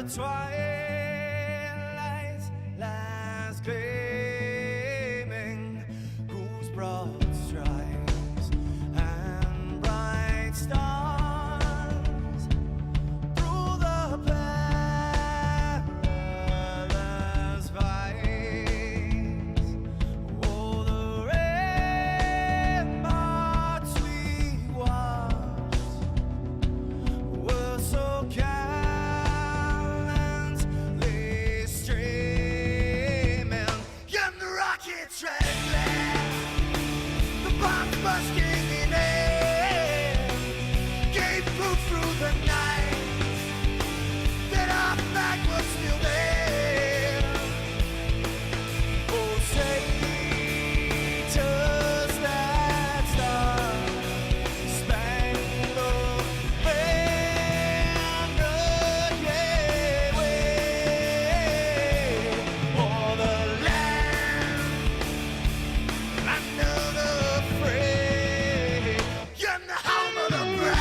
twilight lies gleaming, whose broad stripes and bright stars through the perilous fights. Oh, the ramparts we watched were so gallantly streaming, and the rockets rattling, the bombs bursting in air, gave proof through the night that our flag was still there. Oh, say does that star-spangled banner yet wave o'er the land under the fray, and the home of the brave.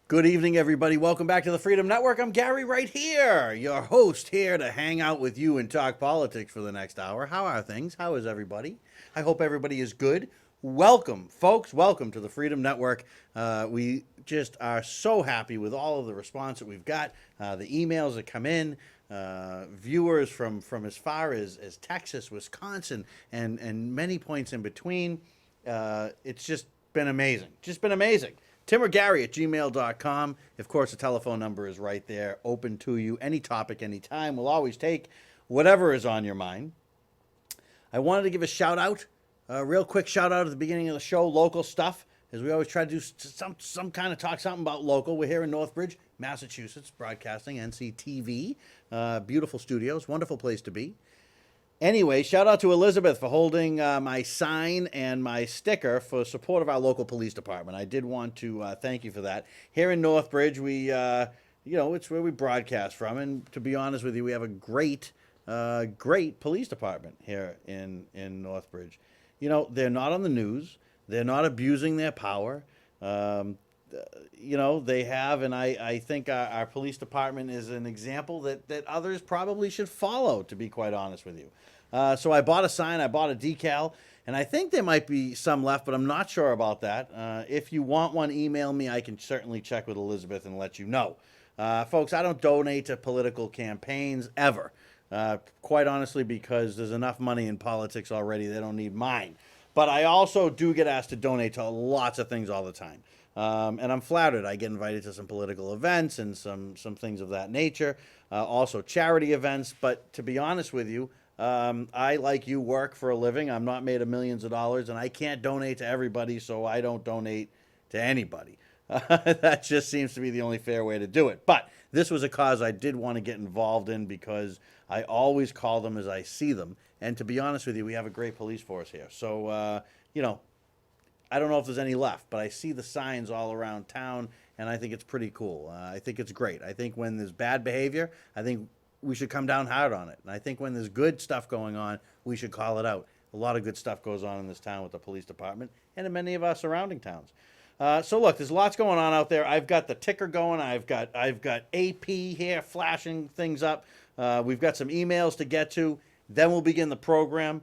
Good evening, everybody. Welcome back to the Freedom Network. I'm Gary right here, your host here to hang out with you and talk politics for the next hour. How are things? How is everybody? I hope everybody is good. Welcome, folks. Welcome to the Freedom Network. We just are so happy with all of the response that we've got, the emails that come in, viewers from as far as Texas, Wisconsin, and many points in between. It's just been amazing. Just been amazing. TimorGary@gmail.com. Of course, the telephone number is right there, open to you, any topic, anytime. We'll always take whatever is on your mind. I wanted to give a shout out, a real quick shout out at the beginning of the show, local stuff, as we always try to do some kind of talk something about local. We're here in Northbridge, Massachusetts, broadcasting NCTV. Beautiful studios, wonderful place to be. Anyway, shout out to Elizabeth for holding my sign and my sticker for support of our local police department. I did want to thank you for that. Here in Northbridge, we, it's where we broadcast from. And to be honest with you, we have a great police department here in Northbridge. You know, they're not on the news. They're not abusing their power. They have, and I think our police department is an example that others probably should follow, to be quite honest with you. So I bought a sign, I bought a decal, and I think there might be some left, but I'm not sure about that. If you want one, email me. I can certainly check with Elizabeth and let you know. Folks, I don't donate to political campaigns ever, quite honestly, because there's enough money in politics already. They don't need mine. But I also do get asked to donate to lots of things all the time. And I'm flattered. I get invited to some political events and some things of that nature, also charity events. But to be honest with you, I, like you, work for a living. I'm not made of millions of dollars, and I can't donate to everybody, so I don't donate to anybody. That just seems to be the only fair way to do it. But this was a cause I did want to get involved in because I always call them as I see them. And to be honest with you, we have a great police force here. So, I don't know if there's any left, but I see the signs all around town, and I think it's pretty cool. I think it's great. I think when there's bad behavior, I think we should come down hard on it. And I think when there's good stuff going on, we should call it out. A lot of good stuff goes on in this town with the police department and in many of our surrounding towns. So look, there's lots going on out there. I've got the ticker going. I've got AP here flashing things up. We've got some emails to get to. Then we'll begin the program.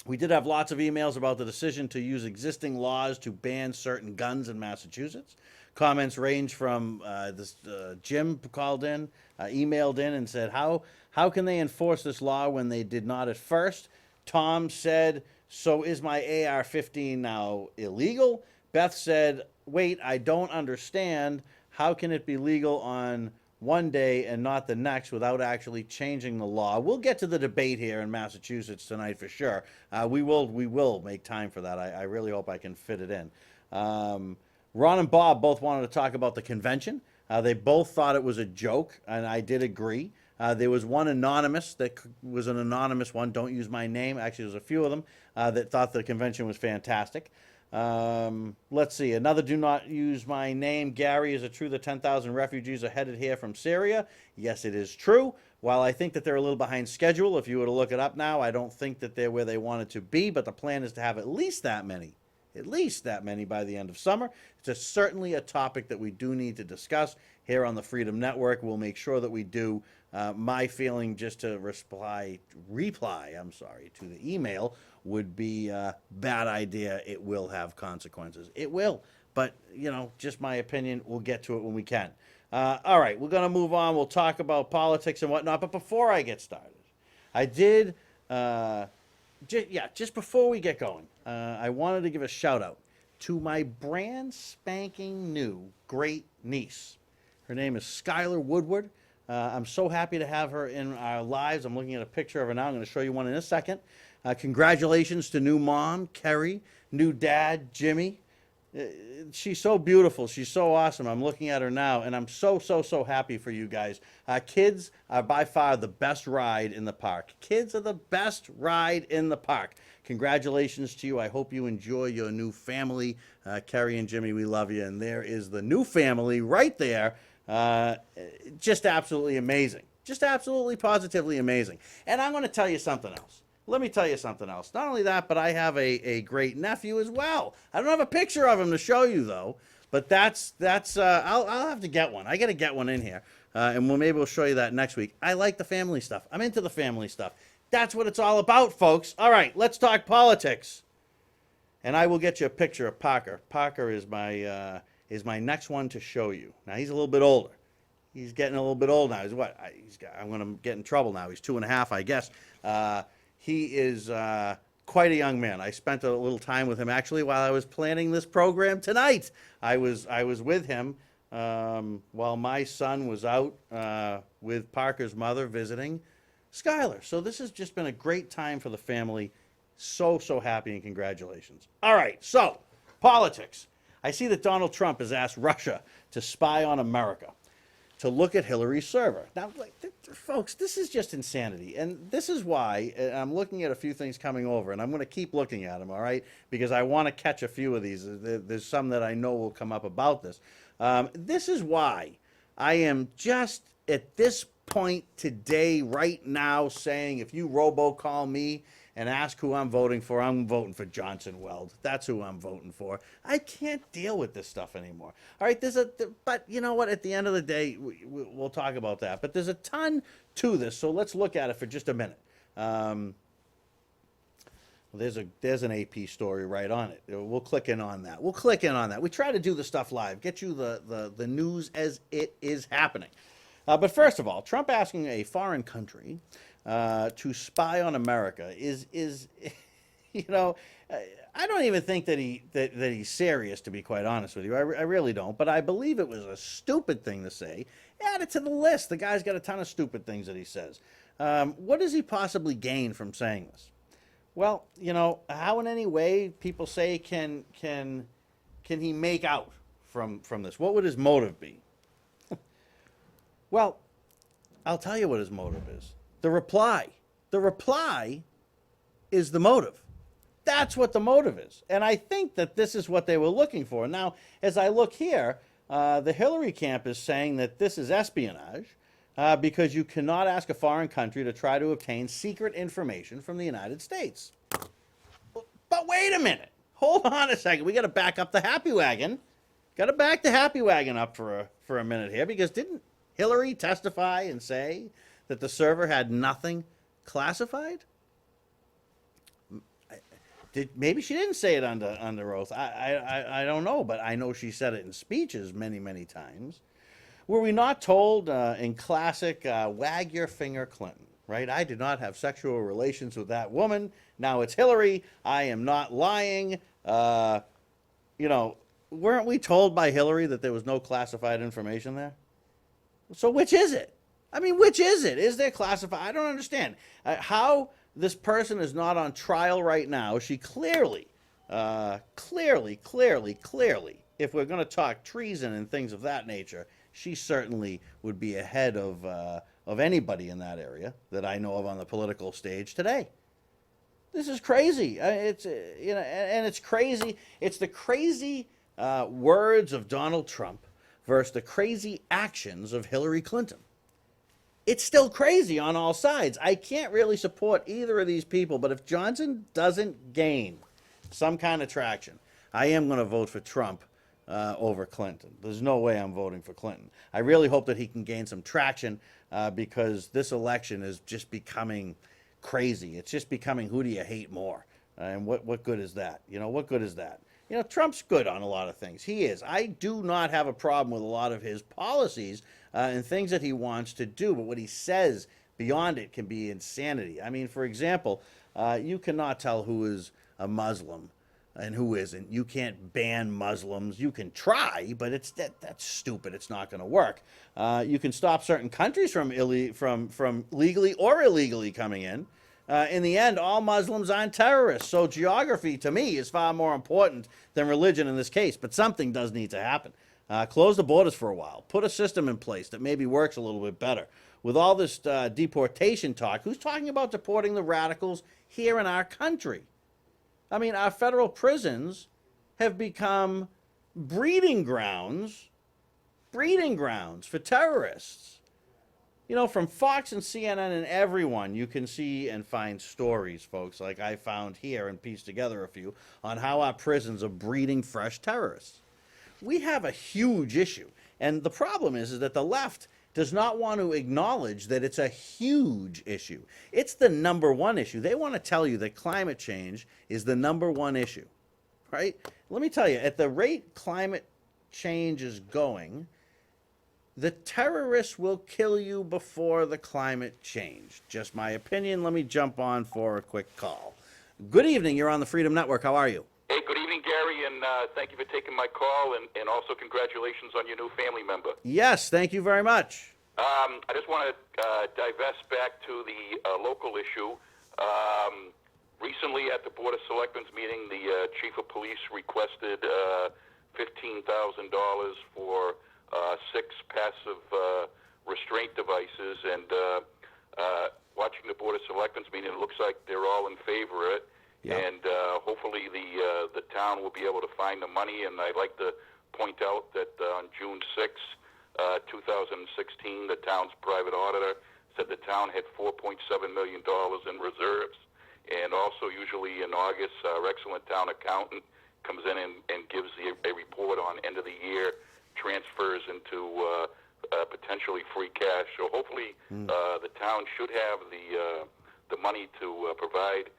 We did have lots of emails about the decision to use existing laws to ban certain guns in Massachusetts. Comments range from Jim called in, emailed in and said, how can they enforce this law when they did not at first? Tom said, so is my AR-15 now illegal? Beth said, wait, I don't understand. How can it be legal on one day and not the next without actually changing the law? We'll get to the debate here in Massachusetts tonight for sure. We will make time for that. I really hope I can fit it in. Ron and Bob both wanted to talk about the convention. They both thought it was a joke, and I did agree. There was one anonymous that was an anonymous one. Don't use my name. Actually, there's a few of them that thought the convention was fantastic. Let's see. Another do not use my name. Gary, is it true that 10,000 refugees are headed here from Syria? Yes, it is true. While I think that they're a little behind schedule, if you were to look it up now, I don't think that they're where they wanted to be, but the plan is to have at least that many by the end of summer. It's certainly a topic that we do need to discuss here on the Freedom Network. We'll make sure that we do. My feeling, just to reply, to the email would be bad idea. It will have consequences. It will. But, just my opinion. We'll get to it when we can. All right, we're going to move on. We'll talk about politics and whatnot. But before I get started, I did... just before we get going, I wanted to give a shout out to my brand spanking new great niece. Her name is Skylar Woodward. I'm so happy to have her in our lives. I'm looking at a picture of her now. I'm going to show you one in a second. Congratulations to new mom, Kerry, new dad, Jimmy. She's so beautiful. She's so awesome. I'm looking at her now, and I'm so happy for you guys. Kids are by far the best ride in the park. Kids are the best ride in the park. Congratulations to you. I hope you enjoy your new family. Kerry and Jimmy, we love you. And there is the new family right there. Just absolutely amazing. Just absolutely positively amazing. And I'm going to tell you something else. Let me tell you something else. Not only that, but I have a great nephew as well. I don't have a picture of him to show you, though. But I'll have to get one. I got to get one in here. And maybe we'll show you that next week. I like the family stuff. I'm into the family stuff. That's what it's all about, folks. All right, let's talk politics. And I will get you a picture of Parker. Parker is my next one to show you. Now, he's a little bit older. He's getting a little bit old now. He's what? I'm going to get in trouble now. He's 2.5, I guess. He is quite a young man. I spent a little time with him actually while I was planning this program tonight. I was with him while my son was out with Parker's mother visiting Skylar. So this has just been a great time for the family. So happy, and congratulations. All right, so politics. I see that Donald Trump has asked Russia to spy on America, to look at Hillary's server. Now, folks, this is just insanity. And this is why I'm looking at a few things coming over, and I'm going to keep looking at them, all right? Because I want to catch a few of these. There's some that I know will come up about this. This is why I am just at this point today, right now, saying if you robocall me and ask who I'm voting for Johnson Weld. That's who I'm voting for. I can't deal with this stuff anymore. All right, but you know what? At the end of the day, we'll talk about that. But there's a ton to this, so let's look at it for just a minute. There's an AP story right on it. We'll click in on that. We try to do the stuff live, get you the news as it is happening. But first of all, Trump asking a foreign country to spy on America is I don't even think that he's serious, to be quite honest with you. I really don't. But I believe it was a stupid thing to say. Add it to the list. The guy's got a ton of stupid things that he says. What does he possibly gain from saying this? Well, how in any way people say can he make out from this? What would his motive be? Well, I'll tell you what his motive is. The reply. The reply is the motive. That's what the motive is. And I think that this is what they were looking for. Now, as I look here, the Hillary camp is saying that this is espionage because you cannot ask a foreign country to try to obtain secret information from the United States. But wait a minute. Hold on a second. We got to back up the happy wagon. Got to back the happy wagon up for a minute here, because didn't Hillary testify and say that the server had nothing classified? Maybe she didn't say it under oath. I don't know, but I know she said it in speeches many times. Were we not told in classic wag your finger Clinton, right? I did not have sexual relations with that woman. Now it's Hillary. I am not lying. Weren't we told by Hillary that there was no classified information there? So which is it? I mean, which is it? Is there classified? I don't understand how this person is not on trial right now. She clearly, if if we're going to talk treason and things of that nature, she certainly would be ahead of anybody in that area that I know of on the political stage today. This is crazy. It's and it's crazy. It's the crazy words of Donald Trump versus the crazy actions of Hillary Clinton. It's still crazy on all sides. I can't really support either of these people, but if Johnson doesn't gain some kind of traction, I am going to vote for Trump over Clinton. There's no way I'm voting for Clinton. I really hope that he can gain some traction because this election is just becoming crazy. It's just becoming, who do you hate more? And what good is that? What good is that? Trump's good on a lot of things. He is. I do not have a problem with a lot of his policies and things that he wants to do, but what he says beyond it can be insanity. I mean, for example, you cannot tell who is a Muslim and who isn't. You can't ban Muslims. You can try, but that's stupid. It's not going to work. You can stop certain countries from legally or illegally coming in. In the end, all Muslims aren't terrorists. So geography, to me, is far more important than religion in this case. But something does need to happen. Close the borders for a while. Put a system in place that maybe works a little bit better. With all this deportation talk, who's talking about deporting the radicals here in our country? I mean, our federal prisons have become breeding grounds for terrorists. From Fox and CNN and everyone, you can see and find stories, folks, like I found here and pieced together a few, on how our prisons are breeding fresh terrorists. We have a huge issue. And the problem is that the left does not want to acknowledge that it's a huge issue. It's the number one issue. They want to tell you that climate change is the number one issue, right? Let me tell you, at the rate climate change is going, the terrorists will kill you before the climate change. Just my opinion. Let me jump on for a quick call. Good evening. You're on the Freedom Network. How are you? Hey, good evening, Gary, and thank you for taking my call, and also congratulations on your new family member. Yes, thank you very much. I just want to divest back to the local issue. Recently at the Board of Selectmen's meeting, the Chief of Police requested $15,000 for 6 passive restraint devices, and watching the Board of Selectmen's meeting, it looks like they're all in favor of it. Yep. And hopefully the town will be able to find the money. And I'd like to point out that on June 6, 2016, the town's private auditor said the town had $4.7 million in reserves. And also usually in August, our excellent town accountant comes in and gives a report on end of the year transfers into potentially free cash. So hopefully the town should have the money to provide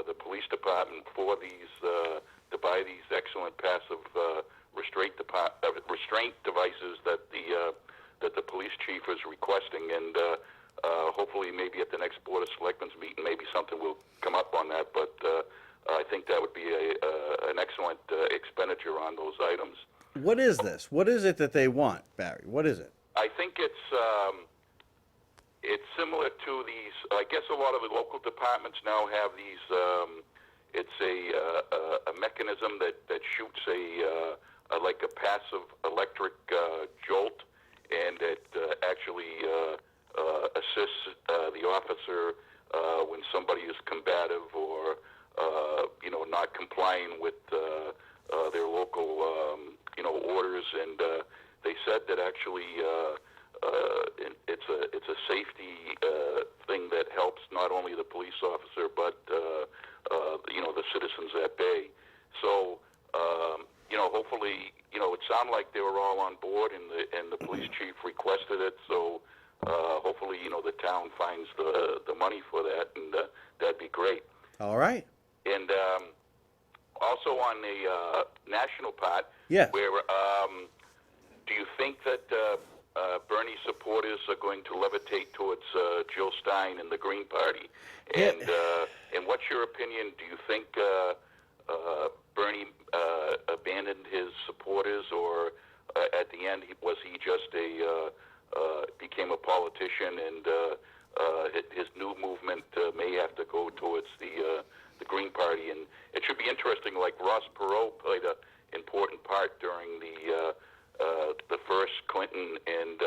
the police department for these to buy these excellent passive restraint devices that the police chief is requesting, and hopefully maybe at the next Board of Selectmen's meeting maybe something will come up on that. But I think that would be an excellent expenditure on those items. What is this? What is it that they want, Barry? What is it? I think it's similar to these. I guess a lot of the local departments now have these. It's a mechanism that shoots like a passive electric jolt, and it actually assists the officer when somebody is combative or not complying with their local orders. And they said that actually it's a safety thing that helps not only the police officer but the citizens at bay. So hopefully it sounded like they were all on board, and the police chief requested it. So hopefully the town finds the money for that, and that'd be great. All right. And also on the national part, yes. Where do you think that Bernie supporters are going to levitate towards Jill Stein and the Green Party? And what's your opinion? Do you think Bernie abandoned his supporters, or at the end was he just became a politician, and his new movement may have to go towards the Green Party? And it should be interesting. Like Ross Perot played a important part during the first Clinton and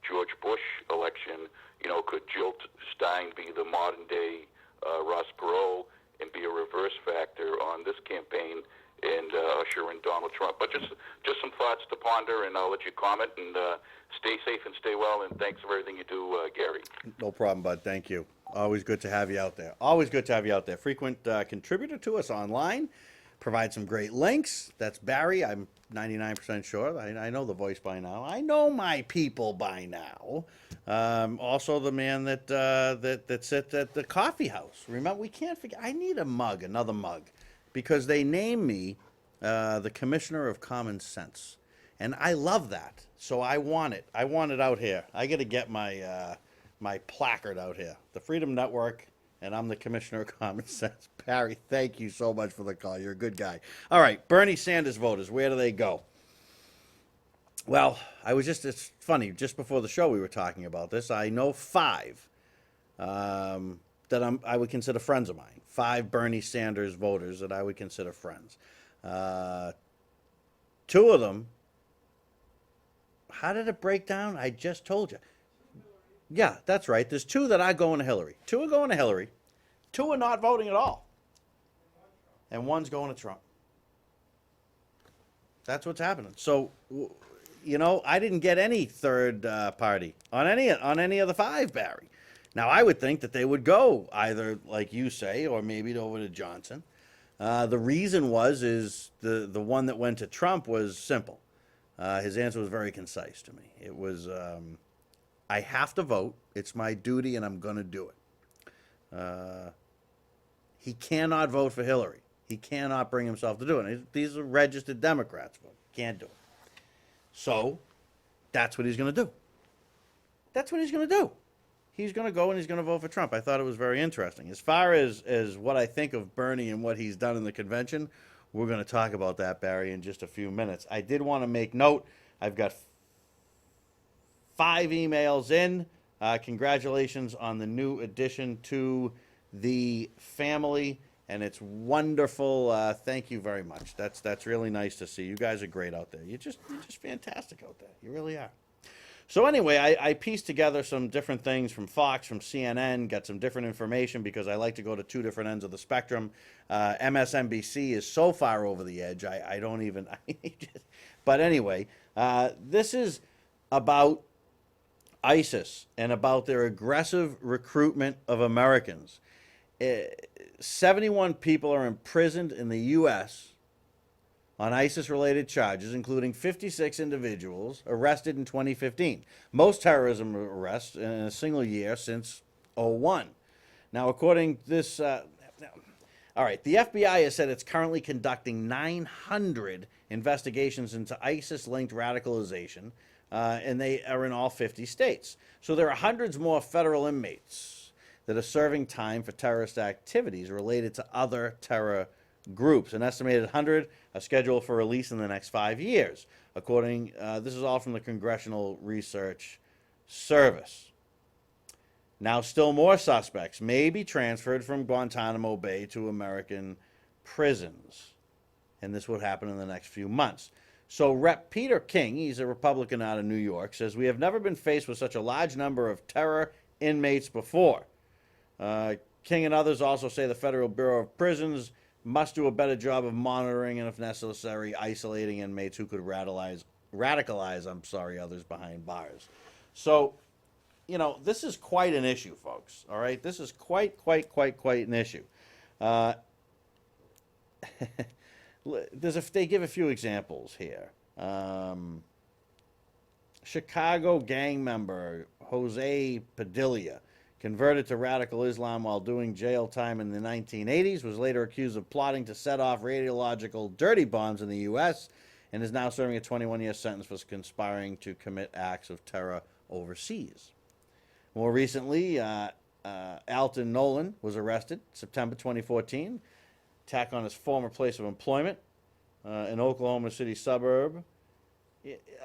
George Bush election. You know, could Jill Stein be the modern-day Ross Perot and be a reverse factor on this campaign and usher in Donald Trump? But just some thoughts to ponder, and I'll let you comment. And stay safe and stay well, and thanks for everything you do, Gary. No problem, bud. Thank you. Always good to have you out there. Always good to have you out there. Frequent contributor to us online. Provide some great links. That's Barry. I'm 99% sure. I know the voice by now. I know my people by now. Also, the man that sits at the coffee house. Remember, we can't forget. I need a mug, another mug, because they named me the Commissioner of Common Sense, and I love that. So I want it. I want it out here. I got to get my my placard out here. The Freedom Network, and I'm the Commissioner of Common Sense. Barry, thank you so much for the call. You're a good guy. All right, Bernie Sanders voters, where do they go? Well, it's funny, just before the show we were talking about this. I know 5 that I would consider friends of mine. 5 Bernie Sanders voters that I would consider friends. 2 of them, how did it break down? I just told you. Yeah, that's right. There's 2 that are going to Hillary. 2 are going to Hillary. 2 are not voting at all. And 1's going to Trump. That's what's happening. So, you know, I didn't get any third party on any of the 5, Barry. Now, I would think that they would go either, like you say, or maybe over to Johnson. The reason is the one that went to Trump was simple. His answer was very concise to me. It was, I have to vote. It's my duty, and I'm going to do it. He cannot vote for Hillary. He cannot bring himself to do it. These are registered Democrats, but can't do it. So that's what he's going to do. That's what he's going to do. He's going to go and he's going to vote for Trump. I thought it was very interesting. As far as what I think of Bernie and what he's done in the convention, we're going to talk about that, Barry, in just a few minutes. I did want to make note. I've got 5 emails in. Congratulations on the new addition to the family, and it's wonderful. Thank you very much. That's really nice to see. You guys are great out there. You're just fantastic out there. You really are. So anyway, I pieced together some different things from Fox, from CNN, got some different information because I like to go to 2 different ends of the spectrum. MSNBC is so far over the edge, I don't even... But anyway, this is about ISIS and about their aggressive recruitment of Americans. 71 people are imprisoned in the U.S. on ISIS-related charges, including 56 individuals arrested in 2015. Most terrorism arrests in a single year since 2001. Now, according to this... all right, the FBI has said it's currently conducting 900 investigations into ISIS-linked radicalization, and they are in all 50 states. So there are hundreds more federal inmates that are serving time for terrorist activities related to other terror groups. An estimated 100 are scheduled for release in the next 5 years. This is all from the Congressional Research Service. Now, still more suspects may be transferred from Guantanamo Bay to American prisons. And this would happen in the next few months. So Rep. Peter King, he's a Republican out of New York, says, "We have never been faced with such a large number of terror inmates before." King and others also say the Federal Bureau of Prisons must do a better job of monitoring and, if necessary, isolating inmates who could radicalize others behind bars. So, you know, this is quite an issue, folks. All right, this is quite an issue. They give a few examples here. Chicago gang member Jose Padilla, converted to radical Islam while doing jail time in the 1980s, was later accused of plotting to set off radiological dirty bombs in the U.S. and is now serving a 21-year sentence for conspiring to commit acts of terror overseas. More recently, Alton Nolan was arrested September 2014, attack on his former place of employment, an Oklahoma City suburb.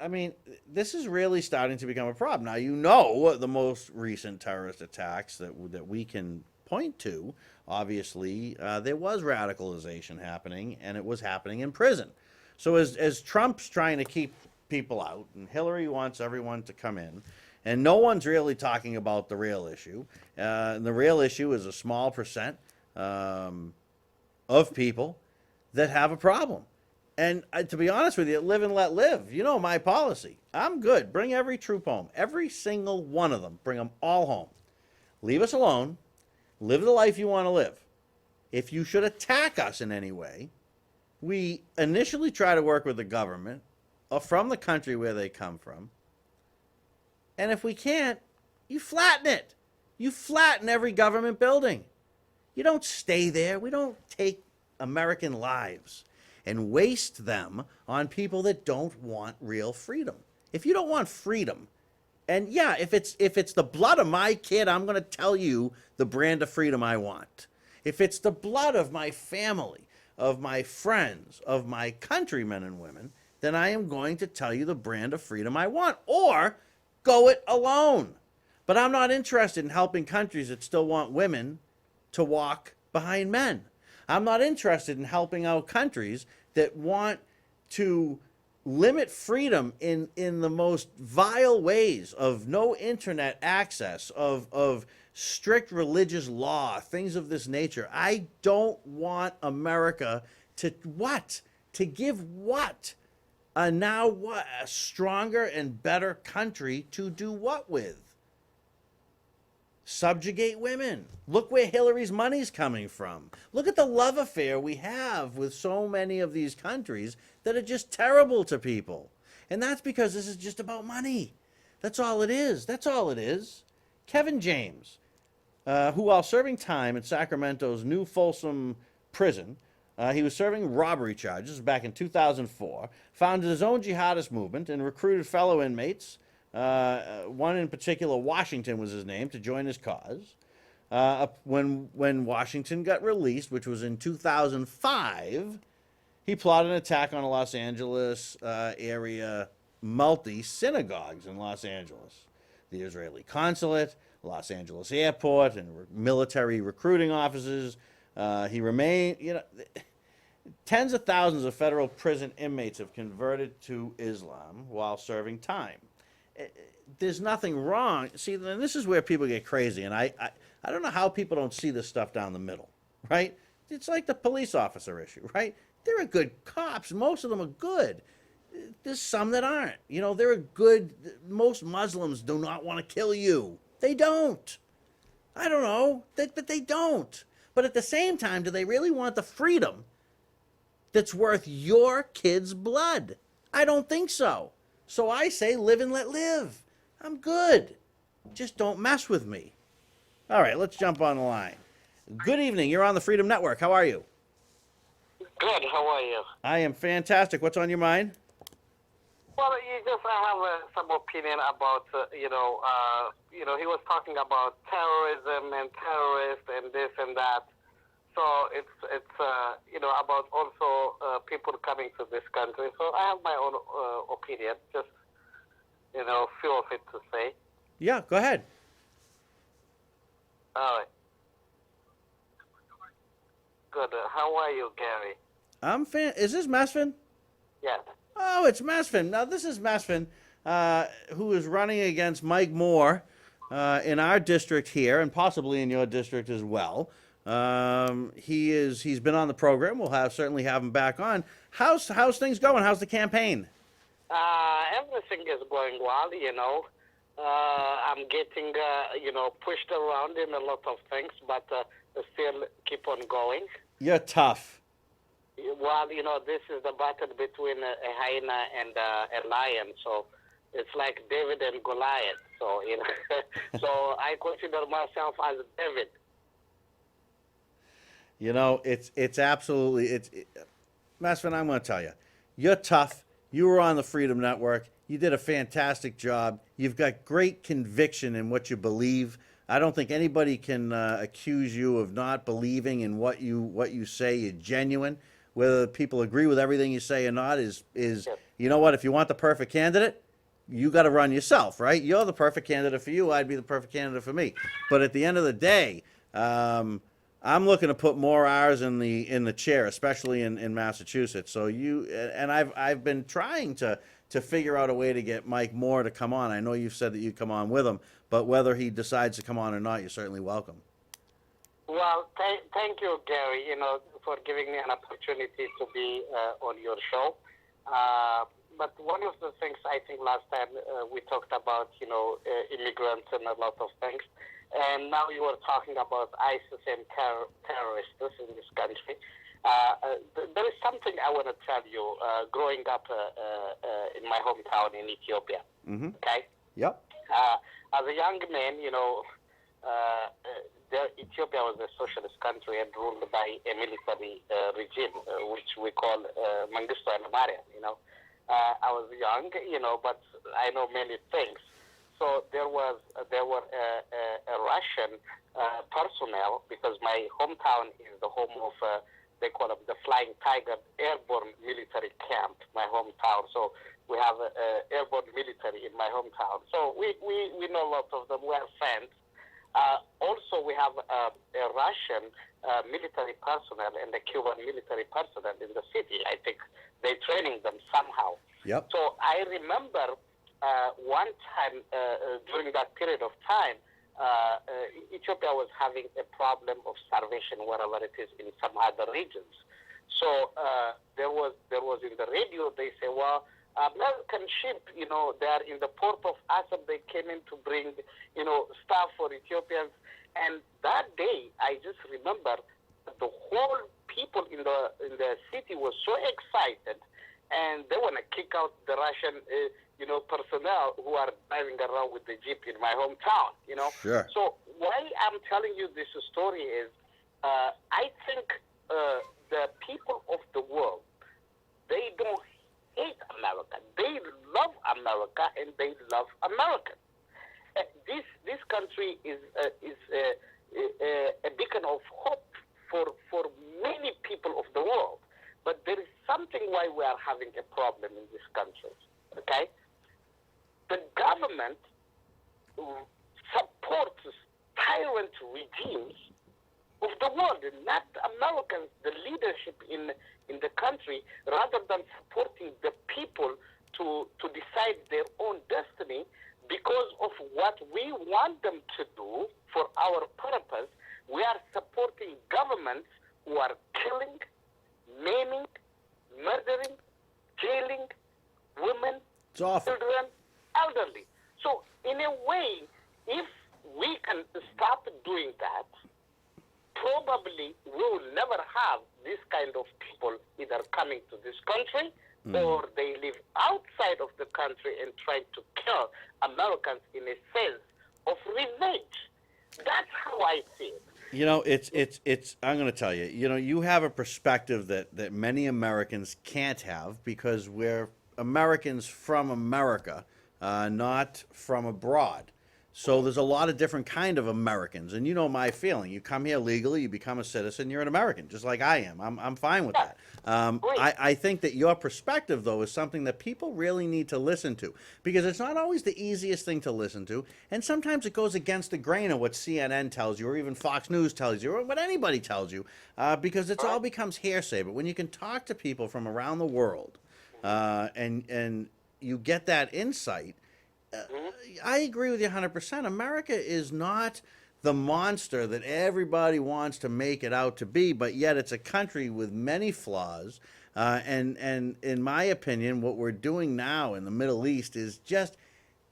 I mean, this is really starting to become a problem. Now, you know the most recent terrorist attacks that we can point to. Obviously, there was radicalization happening, and it was happening in prison. So as Trump's trying to keep people out, and Hillary wants everyone to come in, and no one's really talking about the real issue. And the real issue is a small percent of people that have a problem. And to be honest with you, live and let live. You know my policy. I'm good. Bring every troop home. Every single one of them. Bring them all home. Leave us alone. Live the life you want to live. If you should attack us in any way, we initially try to work with the government from the country where they come from. And if we can't, you flatten it. You flatten every government building. You don't stay there. We don't take American lives and waste them on people that don't want real freedom. If you don't want freedom, and yeah, if it's the blood of my kid, I'm going to tell you the brand of freedom I want. If it's the blood of my family, of my friends, of my countrymen and women, then I am going to tell you the brand of freedom I want, or go it alone. But I'm not interested in helping countries that still want women to walk behind men. I'm not interested in helping out countries that want to limit freedom in the most vile ways of no internet access, of strict religious law, things of this nature. I don't want America to what? To give what? A stronger and better country to do what with? Subjugate women. Look where Hillary's money's coming from. Look at the love affair we have with so many of these countries that are just terrible to people. And that's because this is just about money. That's all it is. That's all it is. Kevin James, who while serving time at Sacramento's new Folsom prison, he was serving robbery charges back in 2004, founded his own jihadist movement and recruited fellow inmates. One in particular, Washington was his name, to join his cause. When Washington got released, which was in 2005, he plotted an attack on a Los Angeles area multi-synagogues in Los Angeles. The Israeli consulate, Los Angeles airport, and military recruiting offices. He remained, tens of thousands of federal prison inmates have converted to Islam while serving time. There's nothing wrong. See, and this is where people get crazy, and I don't know how people don't see this stuff down the middle, right? It's like the police officer issue, right? There are good cops. Most of them are good. There's some that aren't. There are good. Most Muslims do not want to kill you. They don't. I don't know, but they don't. But at the same time, do they really want the freedom that's worth your kid's blood? I don't think so. So I say live and let live. I'm good. Just don't mess with me. All right, let's jump on the line. Good evening. You're on the Freedom Network. How are you? Good. How are you? I am fantastic. What's on your mind? Well, I have some opinion about, he was talking about terrorism and terrorists and this and that. So it's about also people coming to this country. So I have my own opinion, just, few of it to say. Yeah, go ahead. All right. Good. How are you, Gary? Is this Mesfin? Yes. Oh, it's Mesfin. Now, this is Mesfin, who is running against Mike Moore in our district here, and possibly in your district as well. He's been on the program. We'll certainly have him back on. How's things going? How's the campaign? Everything is going well, I'm getting, pushed around in a lot of things, but still keep on going. You're tough. Well, this is the battle between a hyena and a lion, so it's like David and Goliath. So, so I consider myself as David. It's absolutely, Mesfin, I'm going to tell you, you're tough. You were on the Freedom Network. You did a fantastic job. You've got great conviction in what you believe. I don't think anybody can accuse you of not believing in what you say. You're genuine. Whether people agree with everything you say or not is you know what? If you want the perfect candidate, you got to run yourself, right? You're the perfect candidate for you. I'd be the perfect candidate for me. But at the end of the day, I'm looking to put more R's in the chair, especially in Massachusetts. So I've been trying to figure out a way to get Mike Moore to come on. I know you've said that you'd come on with him, but whether he decides to come on or not, you're certainly welcome. Well, thank you, Gary, for giving me an opportunity to be on your show. But one of the things I think last time we talked about, immigrants and a lot of things. And now you were talking about ISIS and terrorists in this country. There is something I want to tell you. Growing up in my hometown in Ethiopia, okay? Yep. As a young man, Ethiopia was a socialist country and ruled by a military regime, which we call Mengistu Haile Mariam. I was young, but I know many things. So there were a Russian personnel, because my hometown is the home of they call it the Flying Tiger Airborne Military Camp, my hometown. So we have airborne military in my hometown. So we know a lot of them. We are friends. Also, we have a Russian military personnel and the Cuban military personnel in the city. I think they're training them somehow. Yep. So I remember one time during that period of time, Ethiopia was having a problem of starvation wherever it is in some other regions. So there was in the radio, they say, well, American ship, they are in the port of Assab. They came in to bring, stuff for Ethiopians. And that day, I just remember the whole people in the city was so excited, and they want to kick out the Russian, personnel who are driving around with the jeep in my hometown. Sure. So why I'm telling you this story is, I think the people of the world, they don't hate America. They love America, and they love Americans. This country is a beacon of hope for many people of the world. But there is something why we are having a problem in this country. Okay, the government supports tyrant regimes of the world, and not Americans, the leadership in the country, rather than supporting the people to decide their own destiny because of what we want them to do for our purpose. We are supporting governments who are killing, maiming, murdering, jailing women, It's awful. children, elderly. So in a way, if we can stop doing that, probably we will never have this kind of people either coming to this country or they live outside of the country and try to kill Americans in a sense of revenge. That's how I see it. It's I'm going to tell you, you have a perspective that many Americans can't have because we're Americans from America, not from abroad. So there's a lot of different kind of Americans, and you know my feeling. You come here legally, you become a citizen, you're an American, just like I am. I'm fine with that. I think that your perspective, though, is something that people really need to listen to because it's not always the easiest thing to listen to, and sometimes it goes against the grain of what CNN tells you or even Fox News tells you or what anybody tells you because it all becomes hearsay. But when you can talk to people from around the world and you get that insight, I agree with you 100%. America is not the monster that everybody wants to make it out to be, but yet it's a country with many flaws. And in my opinion, what we're doing now in the Middle East is just,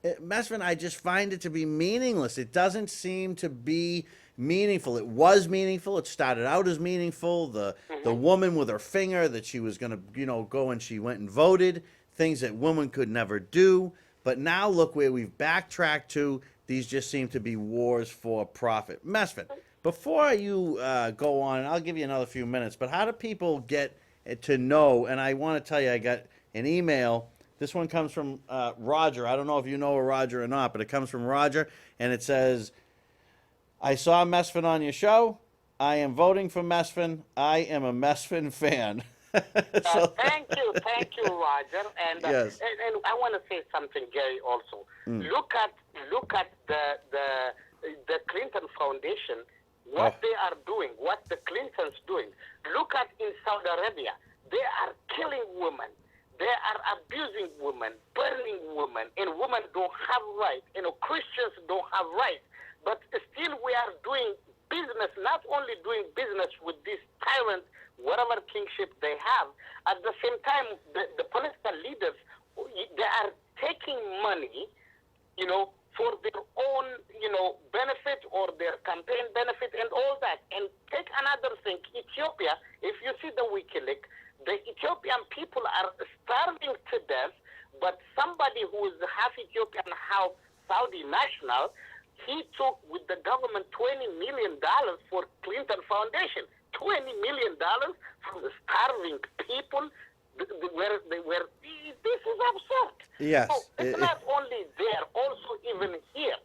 Mesfin, I just find it to be meaningless. It doesn't seem to be meaningful. It was meaningful. It started out as meaningful. The woman with her finger that she was going to, go and she went and voted, things that women could never do. But now look where we've backtracked to. These just seem to be wars for profit. Mesfin, before you go on, and I'll give you another few minutes, but how do people get to know? And I want to tell you, I got an email. This one comes from Roger. I don't know if you know Roger or not, but it comes from Roger, and it says, I saw Mesfin on your show. I am voting for Mesfin. I am a Mesfin fan. Thank you, Roger. And Yes. and I want to say something, Gary. Also, look at the Clinton Foundation what Oh. they are doing, what the Clintons doing. Look at in Saudi Arabia. They are killing women. They are abusing women, burning women, and women don't have rights. Christians don't have rights. But still we are doing business, not only doing business with these tyrants, whatever kingship they have. At the same time, the political leaders, they are taking money, for their own, benefit or their campaign benefit and all that. And take another thing, Ethiopia, if you see the WikiLeaks, the Ethiopian people are starving to death, but somebody who is half Ethiopian, half Saudi national, he took with the government $20 million for Clinton Foundation. $20 million from the starving people where they were. This is absurd. Yes. So it's not only there, also even here.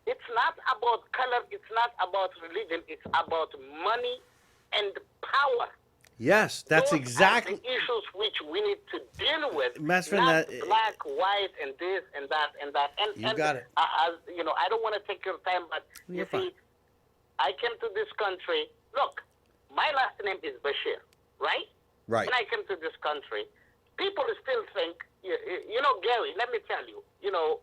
It's not about color, it's not about religion, it's about money and power. Yes, that's Those exactly. are the issues which we need to deal with. Mesfin, not that- black, white, and this and that and that. And You got it. As I don't want to take your time, but You're you see, I came to this country. Look, my last name is Bashir, right? Right. When I came to this country, people still think, Gary, let me tell you,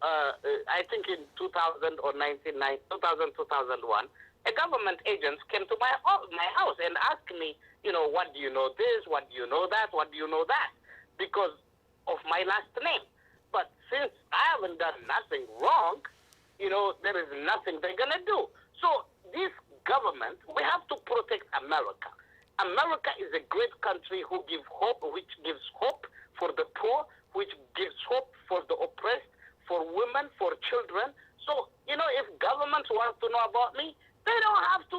I think in 2000 or 2001, a government agent came to my house and asked me, what do you know this, what do you know that, what do you know that, because of my last name. But since I haven't done nothing wrong, there is nothing they're going to do. So this government, we have to protect America. America is a great country who gives hope, which gives hope for the poor, which gives hope for the oppressed, for women, for children. So, if governments want to know about me, they don't have to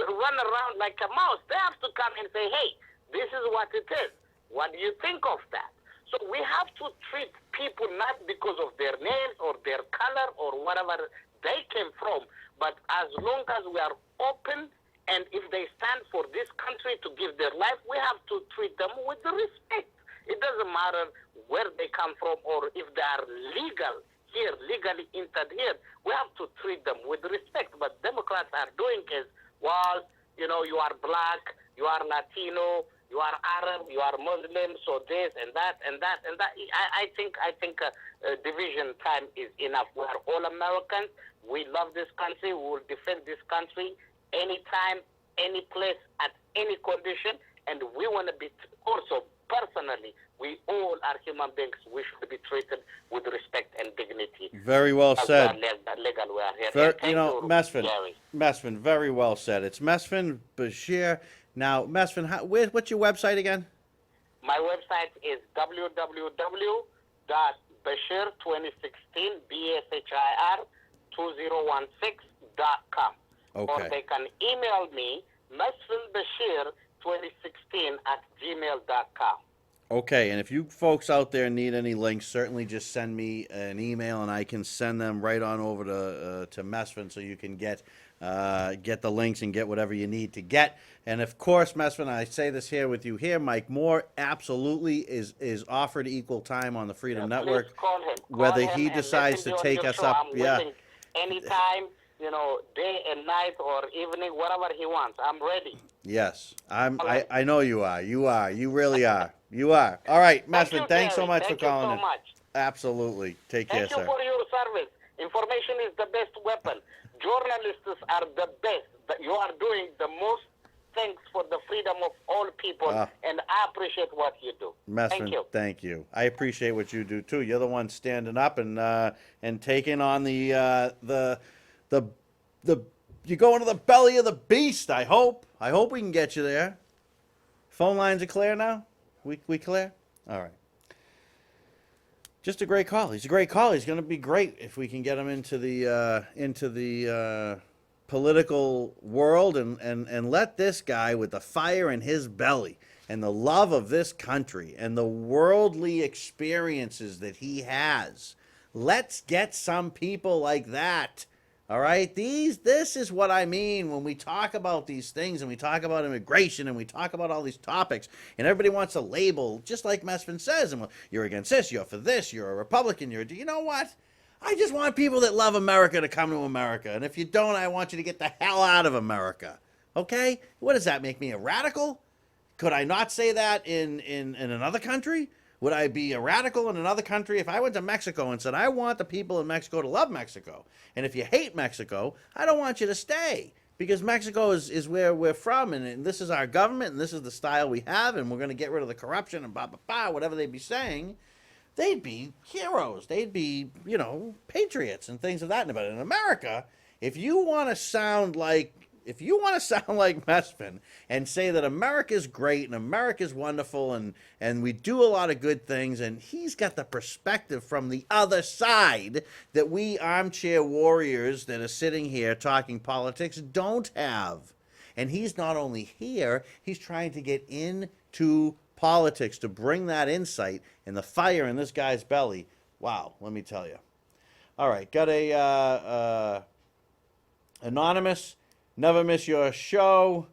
run around like a mouse. They have to come and say, hey, this is what it is. What do you think of that? So we have to treat people not because of their names or their color or whatever they came from, but as long as we are open and if they stand for this country to give their life, we have to treat them with the respect. It doesn't matter where they come from or if they are legally entered here. We have to treat them with respect. But Democrats are doing is, well, you are black, you are Latino, you are Arab, you are Muslim, so this and that and that and that. I think division time is enough. We are all Americans. We love this country. We will defend this country anytime, any place, at any condition. And we want to be also personally. We all are human beings. We should be treated with respect and dignity. Very well As said. we are legal, we are here. Ver- And thank Mesfin, Gary. Mesfin, very well said. It's Mesfin Bashir. Now, Mesfin, what's your website again? My website is www.bashir2016, BSHIR 2016.com. Or Okay. they can email me, mesfinbashir2016@gmail.com. Okay, and if you folks out there need any links, certainly just send me an email, and I can send them right on over to Mesfin, so you can get the links and get whatever you need to get. And of course, Mesfin, I say this here with you here, Mike Moore absolutely is offered equal time on the Freedom Network. Please call him. Whether Call him he and decides listen to on take your us show. up, I'm yeah. waiting anytime, day and night or evening, whatever he wants. I'm ready. Yes, All right. I know you are. You are. You really are. You are. All right, Thank Mesfin, you, thanks so Gary. much Thank for calling you in. so much. Absolutely. Take care, Thank you sir. for your service. Information is the best weapon. Journalists are the best. You are doing the most things for the freedom of all people, and I appreciate what you do. Mesfin, Thank you. I appreciate what you do too. You're the one standing up and taking on the you go into the belly of the beast. I hope we can get you there. Phone lines are clear now. We clear? All right. Just a great call. He's a great call. He's going to be great if we can get him into the political world and let this guy with the fire in his belly and the love of this country and the worldly experiences that he has. Let's get some people like that. All right, this is what I mean when we talk about these things and we talk about immigration and we talk about all these topics and everybody wants a label, just like Mesfin says, and you're against this, you're for this, you're a Republican, you know what? I just want people that love America to come to America, and if you don't, I want you to get the hell out of America. Okay? What does that make me, a radical? Could I not say that in another country? Would I be a radical in another country if I went to Mexico and said, I want the people in Mexico to love Mexico, and if you hate Mexico, I don't want you to stay, because Mexico is where we're from, and this is our government, and this is the style we have, and we're going to get rid of the corruption and blah, blah, blah, whatever they'd be saying, they'd be heroes. They'd be, patriots and things of that. But in America, if you want to sound like Mespin and say that America's great and America's wonderful and we do a lot of good things, and he's got the perspective from the other side that we armchair warriors that are sitting here talking politics don't have. And he's not only here, he's trying to get into politics to bring that insight and the fire in this guy's belly. Wow, let me tell you. All right, got a anonymous. Never miss your show.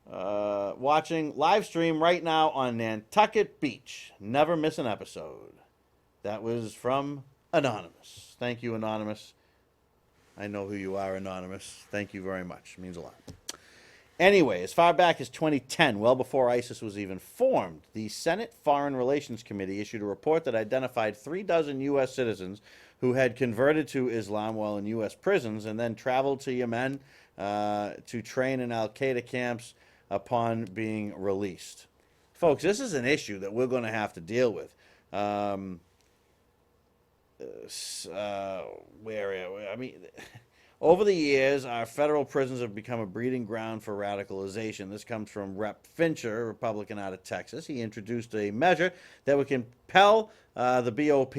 Watching live stream right now on Nantucket Beach. Never miss an episode. That was from Anonymous. Thank you, Anonymous. I know who you are, Anonymous. Thank you very much. It means a lot. Anyway, as far back as 2010, well before ISIS was even formed, the Senate Foreign Relations Committee issued a report that identified 36 U.S. citizens who had converted to Islam while in U.S. prisons and then traveled to Yemen to train in Al-Qaeda camps upon being released. Folks, this is an issue that we're going to have to deal with. Over the years, our federal prisons have become a breeding ground for radicalization. This comes from Rep. Fincher, a Republican out of Texas. He introduced a measure that would compel the BOP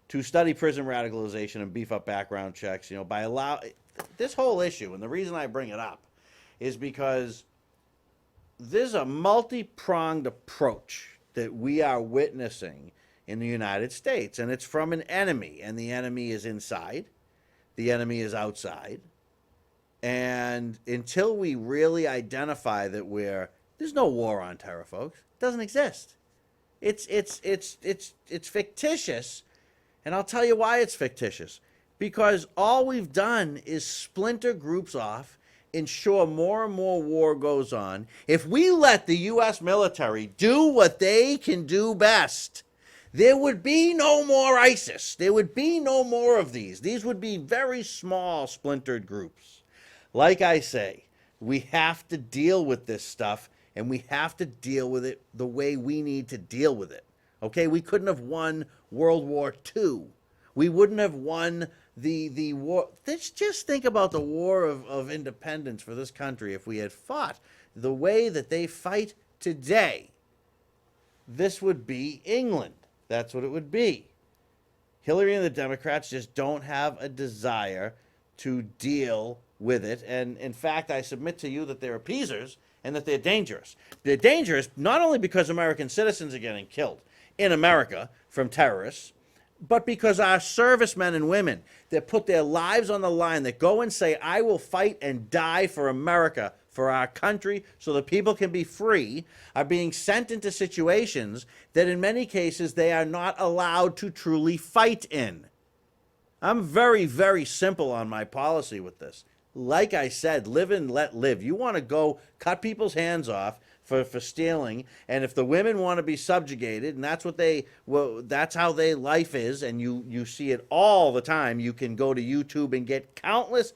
to study prison radicalization and beef up background checks. This whole issue, and the reason I bring it up is because there's a multi-pronged approach that we are witnessing in the United States, and it's from an enemy, and the enemy is inside, the enemy is outside, and until we really identify that there's no war on terror, folks. It doesn't exist. It's fictitious, and I'll tell you why it's fictitious. Because all we've done is splinter groups off, ensure more and more war goes on. If we let the U.S. military do what they can do best, there would be no more ISIS. There would be no more of these. These would be very small splintered groups. Like I say, we have to deal with this stuff, and we have to deal with it the way we need to deal with it. Okay? We couldn't have won World War II. We wouldn't have won the war. Just think about the war of independence for this country if we had fought the way that they fight today. This would be England. That's what it would be. Hillary and the Democrats just don't have a desire to deal with it. And in fact, I submit to you that they're appeasers and that they're dangerous. They're dangerous not only because American citizens are getting killed in America from terrorists, but because our servicemen and women that put their lives on the line, that go and say, I will fight and die for America, for our country, so that people can be free, are being sent into situations that in many cases they are not allowed to truly fight in. I'm very, very simple on my policy with this. Like I said, live and let live. You want to go cut people's hands off for stealing, and if the women want to be subjugated, and that's how their life is, and you see it all the time. You can go to YouTube and get countless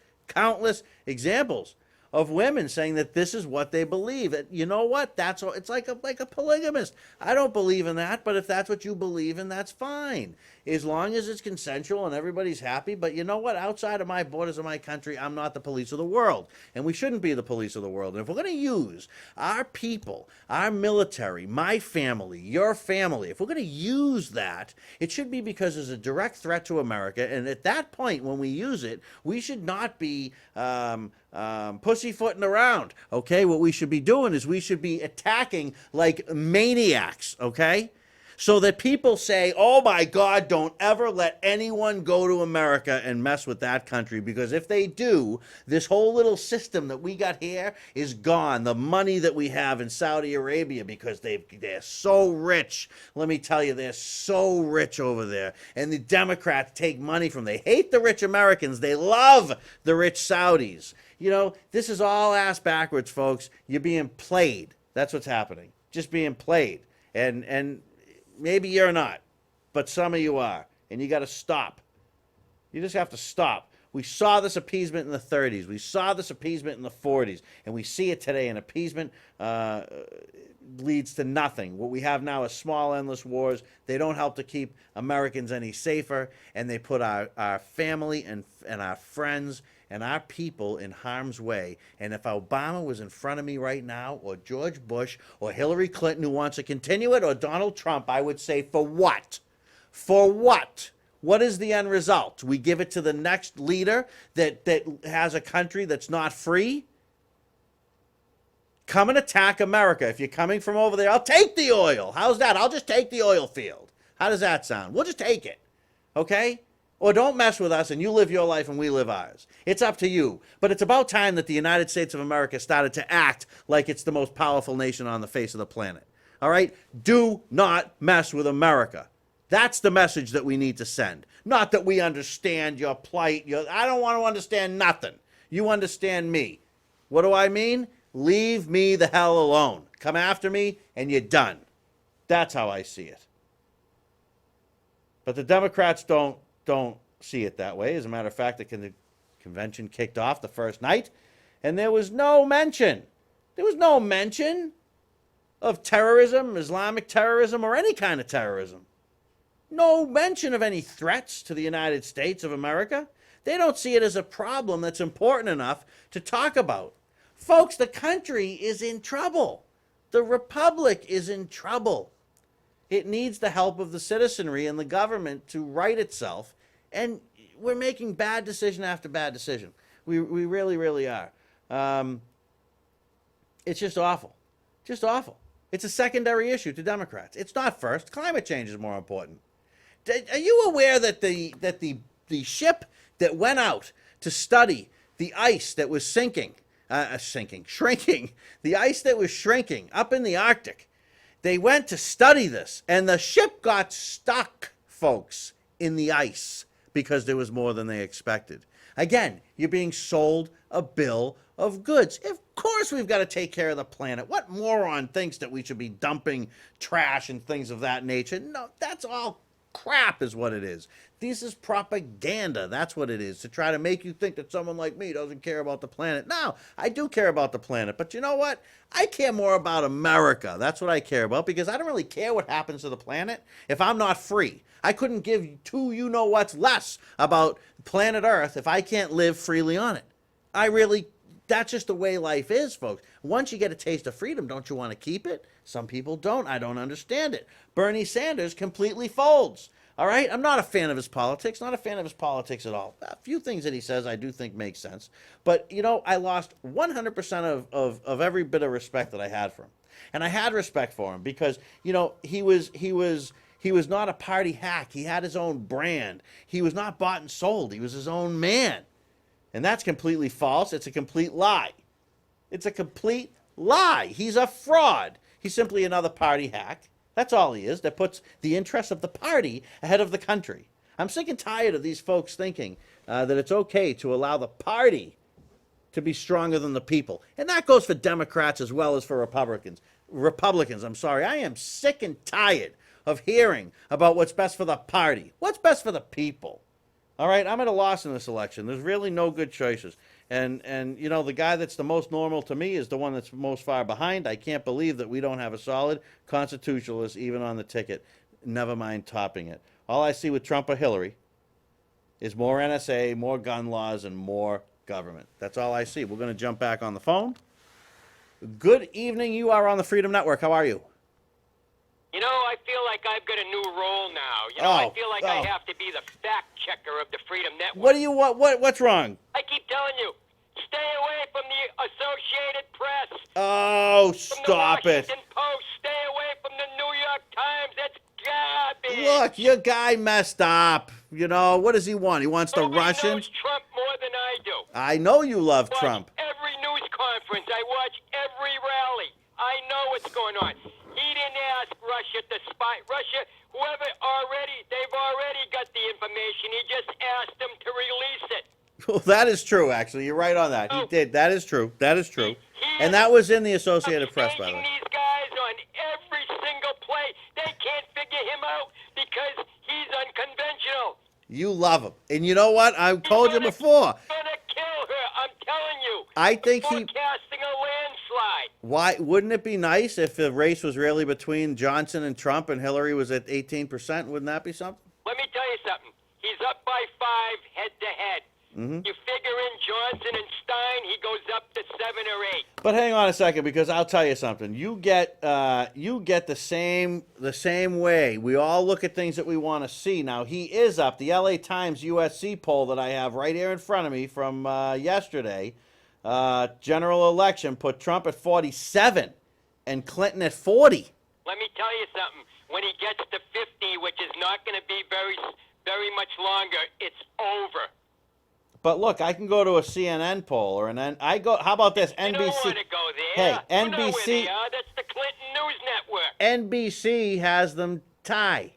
examples of women saying that this is what they believe. And you know what? It's like a polygamist. I don't believe in that, but if that's what you believe in, that's fine. As long as it's consensual and everybody's happy. But you know what? Outside of my borders of my country, I'm not the police of the world. And we shouldn't be the police of the world. And if we're going to use our people, our military, my family, your family, if we're going to use that, it should be because there's a direct threat to America. And at that point, when we use it, we should not be pussyfooting around, okay? What we should be doing is we should be attacking like maniacs, okay? So that people say, oh my God, don't ever let anyone go to America and mess with that country, because if they do, this whole little system that we got here is gone. The money that we have in Saudi Arabia, because they're so rich. Let me tell you, they're so rich over there. And the Democrats take money from them. They hate the rich Americans. They love the rich Saudis. You know, this is all ass backwards, folks. You're being played. That's what's happening. Just being played. And maybe you're not, but some of you are. And you got to stop. You just have to stop. We saw this appeasement in the 30s. We saw this appeasement in the 40s. And we see it today. And appeasement leads to nothing. What we have now is small, endless wars. They don't help to keep Americans any safer. And they put our family and our friends and our people in harm's way. And if Obama was in front of me right now, or George Bush, or Hillary Clinton who wants to continue it, or Donald Trump, I would say, for what? For what? What is the end result? We give it to the next leader that has a country that's not free? Come and attack America. If you're coming from over there, I'll take the oil. How's that? I'll just take the oil field. How does that sound? We'll just take it. Okay? Or don't mess with us and you live your life and we live ours. It's up to you. But it's about time that the United States of America started to act like it's the most powerful nation on the face of the planet. All right? Do not mess with America. That's the message that we need to send. Not that we understand your plight. I don't want to understand nothing. You understand me. What do I mean? Leave me the hell alone. Come after me and you're done. That's how I see it. But the Democrats don't see it that way. As a matter of fact, the convention kicked off the first night, and there was no mention. There was no mention of terrorism, Islamic terrorism, or any kind of terrorism. No mention of any threats to the United States of America. They don't see it as a problem that's important enough to talk about. Folks, the country is in trouble. The republic is in trouble. It needs the help of the citizenry and the government to right itself. And we're making bad decision after bad decision. We really, really are. It's just awful. Just awful. It's a secondary issue to Democrats. It's not first. Climate change is more important. Are you aware that the ship that went out to study the ice that was shrinking, the ice that was shrinking up in the Arctic, they went to study this, and the ship got stuck, folks, in the ice because there was more than they expected. Again, you're being sold a bill of goods. Of course we've got to take care of the planet. What moron thinks that we should be dumping trash and things of that nature? No, that's all crap is what it is. This is propaganda. That's what it is, to try to make you think that someone like me doesn't care about the planet. No, I do care about the planet, but you know what? I care more about America. That's what I care about, because I don't really care what happens to the planet if I'm not free. I couldn't give two you-know-what's less about planet Earth if I can't live freely on it. That's just the way life is, folks. Once you get a taste of freedom, don't you want to keep it? Some people don't. I don't understand it. Bernie Sanders completely folds. All right? I'm not a fan of his politics. Not a fan of his politics at all. A few things that he says I do think make sense. But, you know, I lost 100% of every bit of respect that I had for him. And I had respect for him because, you know, he was not a party hack. He had his own brand. He was not bought and sold. He was his own man. And that's completely false. It's a complete lie. It's a complete lie. He's a fraud. He's simply another party hack. That's all he is, that puts the interests of the party ahead of the country. I'm sick and tired of these folks thinking that it's okay to allow the party to be stronger than the people. And that goes for Democrats as well as for Republicans. I am sick and tired of hearing about what's best for the party. What's best for the people? All right, I'm at a loss in this election. There's really no good choices. And you know, the guy that's the most normal to me is the one that's most far behind. I can't believe that we don't have a solid constitutionalist even on the ticket, never mind topping it. All I see with Trump or Hillary is more NSA, more gun laws, and more government. That's all I see. We're going to jump back on the phone. Good evening. You are on the Freedom Network. How are you? You know, I feel like I've got a new role now. You know, I feel like I have to be the fact checker of the Freedom Network. What do you want? What's wrong? I keep telling you, stay away from the Associated Press. Oh, stop it. From the Washington Post. Stay away from the New York Times. That's garbage. Look, your guy messed up. You know, what does he want? He wants the Nobody Russians. knows Trump more than I do. I know you love I watch Trump. every news conference. I watch every rally. I know what's going on. He didn't ask Russia to spy. Russia, they've already got the information. He just asked them to release it. Well, that is true, actually. You're right on that. He Oh. did. That is true. That is true. He And is that was in the Associated Press, by the staging way. these guys on every single play. They can't figure him out because he's unconventional. You love him. And you know what? I told you gonna- before. Gonna kill her, I'm telling you. I think he. Forecasting a landslide. Why wouldn't it be nice if the race was really between Johnson and Trump and Hillary was at 18%? Wouldn't that be something? Let me tell you something. He's up by 5 head to head. Mm-hmm. You figure in Johnson and Stein, he goes up to 7 or 8. But hang on a second, because I'll tell you something. You get the same way. We all look at things that we want to see. Now he is up. The L.A. Times USC poll that I have right here in front of me from yesterday, general election, put Trump at 47 and Clinton at 40. Let me tell you something. When he gets to 50, which is not going to be very much longer, it's over. But look, I can go to a CNN poll or I go. How about this? You NBC. don't want to go there. Hey, You know where NBC. they are. That's the Clinton News Network. NBC has them tie.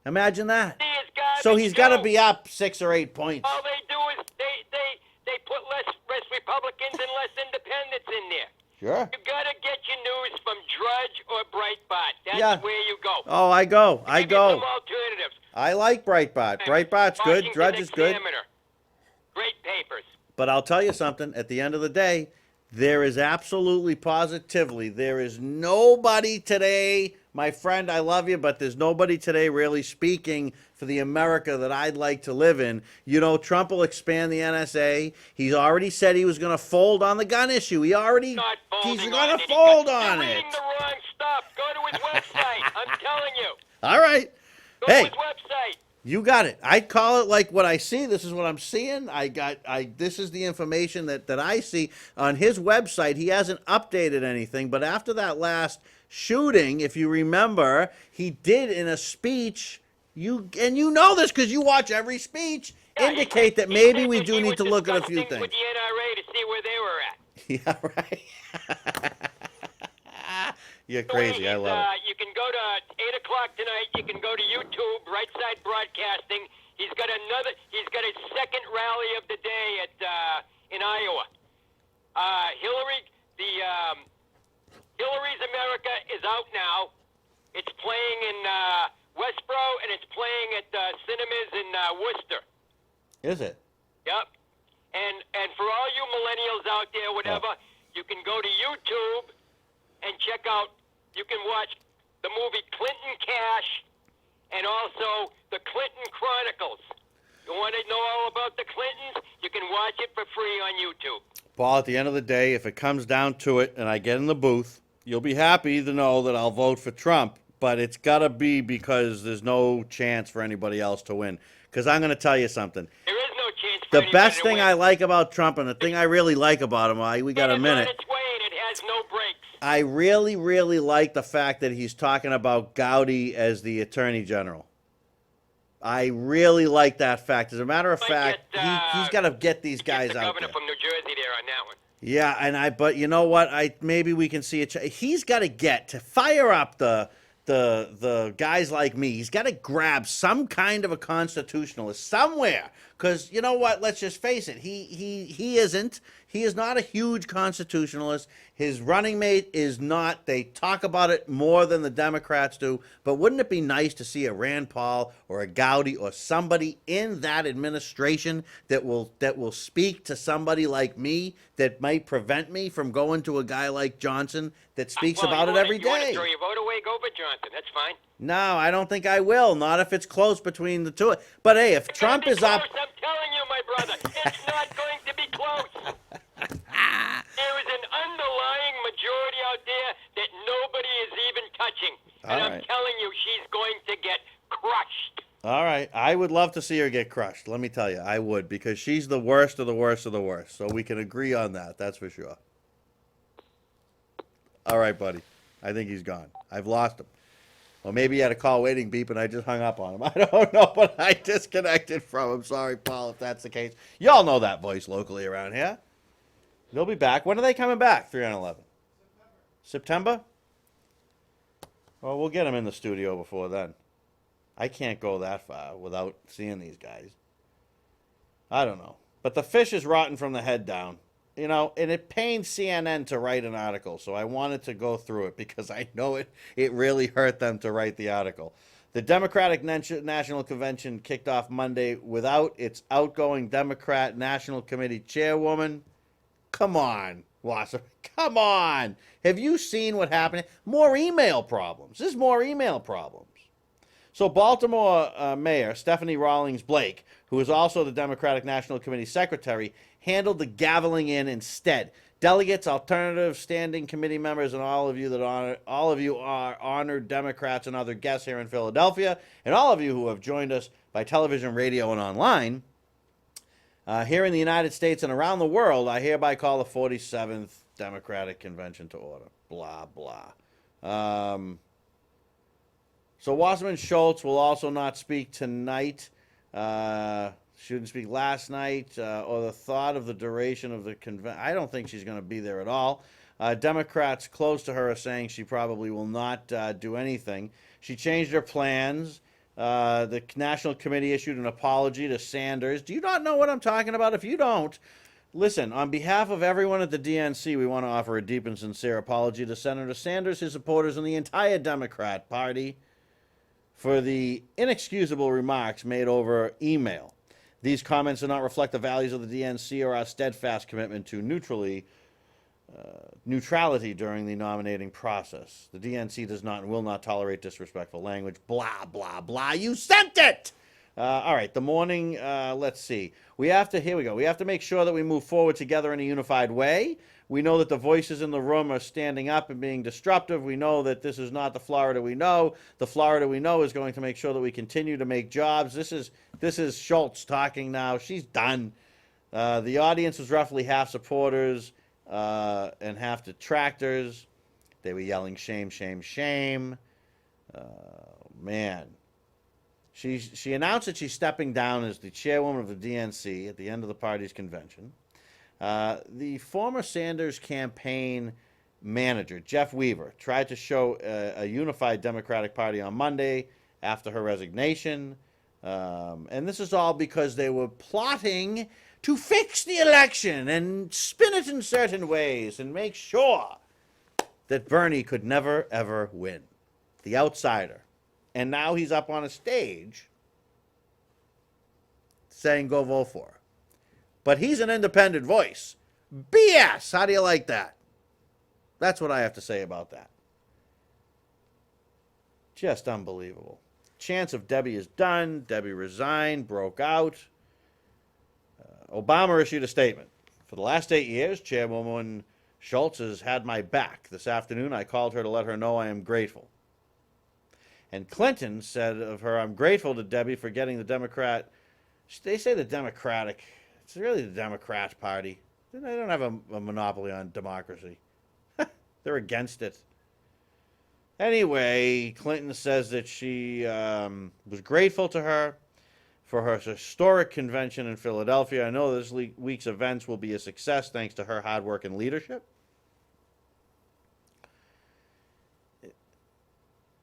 Imagine that. See, it's garbage So he's got to too. be up 6 or 8 points. All they do is they put less Republicans and less independents in there. Sure. You got to get your news from Drudge or Breitbart. That's Yeah. where you go. Oh, I go. I Give you go. some alternatives. I like Breitbart. Breitbart's good. Washington Drudge is good. Examiner. Great papers. But I'll tell you something. At the end of the day, there is absolutely positively, there is nobody today, my friend, I love you, but there's nobody today really speaking for the America that I'd like to live in. You know, Trump will expand the NSA. He's already said he was going to fold on the gun issue. He's Not folding going on to it. fold You're on reading it. the wrong stuff. Go to his website. I'm telling you. All right. Go Hey. to his website. You got it. I call it like what I see. This is what I'm seeing. This is the information that I see on his website. He hasn't updated anything, but after that last shooting, if you remember, he did in a speech, you know this because you watch every speech, Yeah, indicate that he maybe said we that do he need was to look at a few discussing things. with the NRA to see where they were at. Yeah, right. You're The way crazy. I he's, love it. You can go to 8 o'clock tonight. You can go to YouTube, Right Side Broadcasting. He's got his second rally of the day in Iowa. Hillary's America is out now. It's playing in Westboro and it's playing at cinemas in Worcester. Is it? Yep. And for all you millennials out there, whatever, you can go to YouTube and check out. You can watch the movie Clinton Cash and also the Clinton Chronicles. You want to know all about the Clintons? You can watch it for free on YouTube. Paul, at the end of the day, if it comes down to it and I get in the booth, you'll be happy to know that I'll vote for Trump, but it's got to be because there's no chance for anybody else to win. Because I'm going to tell you something. There is no chance for The anybody best to thing win. I like about Trump and the thing I really like about him, we got a It is minute. on its way and it has no brakes. I really, really like the fact that he's talking about Gowdy as the Attorney General. I really like that fact. As a matter of Might fact, get, he's got to get these Get guys the out governor there. from New Jersey there on that one. Yeah, but you know what? Maybe we can see it. He's got to get to fire up the guys like me. He's got to grab some kind of a constitutionalist somewhere. Because you know what? Let's just face it. He isn't. He is not a huge constitutionalist. His running mate is not. They talk about it more than the Democrats do. But wouldn't it be nice to see a Rand Paul or a Gowdy or somebody in that administration that will speak to somebody like me that might prevent me from going to a guy like Johnson that speaks Well, about you it every You want to day? throw your vote away? Go for Johnson. That's fine. No, I don't think I will. Not if it's close between the two. But hey, if It's Trump gonna is be up, close, I'm telling you, my brother, it's not going to be close. There is an underlying majority out there that nobody is even touching. And All I'm right. telling you, she's going to get crushed. all right, I would love to see her get crushed. Let me tell you, I would, because she's the worst of the worst of the worst. So we can agree on that. That's for sure. All right, buddy. I think he's gone. I've lost him. Well, maybe he had a call waiting beep and I just hung up on him. I don't know, but I disconnected from him. Sorry, Paul, if that's the case. Y'all know that voice locally around here. They'll be back. When are they coming back? 311. September? Well, we'll get them in the studio before then. I can't go that far without seeing these guys. I don't know. But the fish is rotten from the head down. You know, and it pained CNN to write an article, so I wanted to go through it because I know it really hurt them to write the article. The Democratic National Convention kicked off Monday without its outgoing Democrat National Committee chairwoman. Come on, Wasserman. Come on. Have you seen what happened? More email problems. There's more email problems. So Baltimore Mayor Stephanie Rawlings Blake, who is also the Democratic National Committee secretary, handled the gaveling in instead. Delegates, alternative standing committee members, and all of you are honored Democrats and other guests here in Philadelphia, and all of you who have joined us by television, radio, and online. Here in the United States and around the world, I hereby call the 47th Democratic Convention to order. Blah, blah. So Wasserman Schultz will also not speak tonight. She didn't speak last night, or the thought of the duration of the convention. I don't think she's going to be there at all. Democrats close to her are saying she probably will not do anything. She changed her plans. The National Committee issued an apology to Sanders. Do you not know what I'm talking about? If you don't, listen, on behalf of everyone at the DNC, we want to offer a deep and sincere apology to Senator Sanders, his supporters, and the entire Democrat Party for the inexcusable remarks made over email. These comments do not reflect the values of the DNC or our steadfast commitment to neutrality during the nominating process. The DNC does not and will not tolerate disrespectful language. Blah, blah, blah. You sent it! All right, the morning, let's see. Here we go. We have to make sure that we move forward together in a unified way. We know that the voices in the room are standing up and being disruptive. We know that this is not the Florida we know. The Florida we know is going to make sure that we continue to make jobs. This is Schultz talking now. She's done. The audience was roughly half supporters and half detractors. They were yelling, shame, shame, shame. Man. She announced that she's stepping down as the chairwoman of the DNC at the end of the party's convention. The former Sanders campaign manager, Jeff Weaver, tried to show a unified Democratic Party on Monday after her resignation. And this is all because they were plotting to fix the election and spin it in certain ways and make sure that Bernie could never, ever win. The outsider. And now he's up on a stage saying go vote for her. But he's an independent voice. BS! How do you like that? That's what I have to say about that. Just unbelievable. Chance of Debbie is done. Debbie resigned, broke out. Obama issued a statement. For the last 8 years, Chairwoman Schultz has had my back. This afternoon, I called her to let her know I am grateful. And Clinton said of her, I'm grateful to Debbie for getting the Democrat. They say the Democratic. It's really the Democrat Party. They don't have a monopoly on democracy. They're against it. Anyway, Clinton says that she was grateful to her for her historic convention in Philadelphia. I know this week's events will be a success thanks to her hard work and leadership.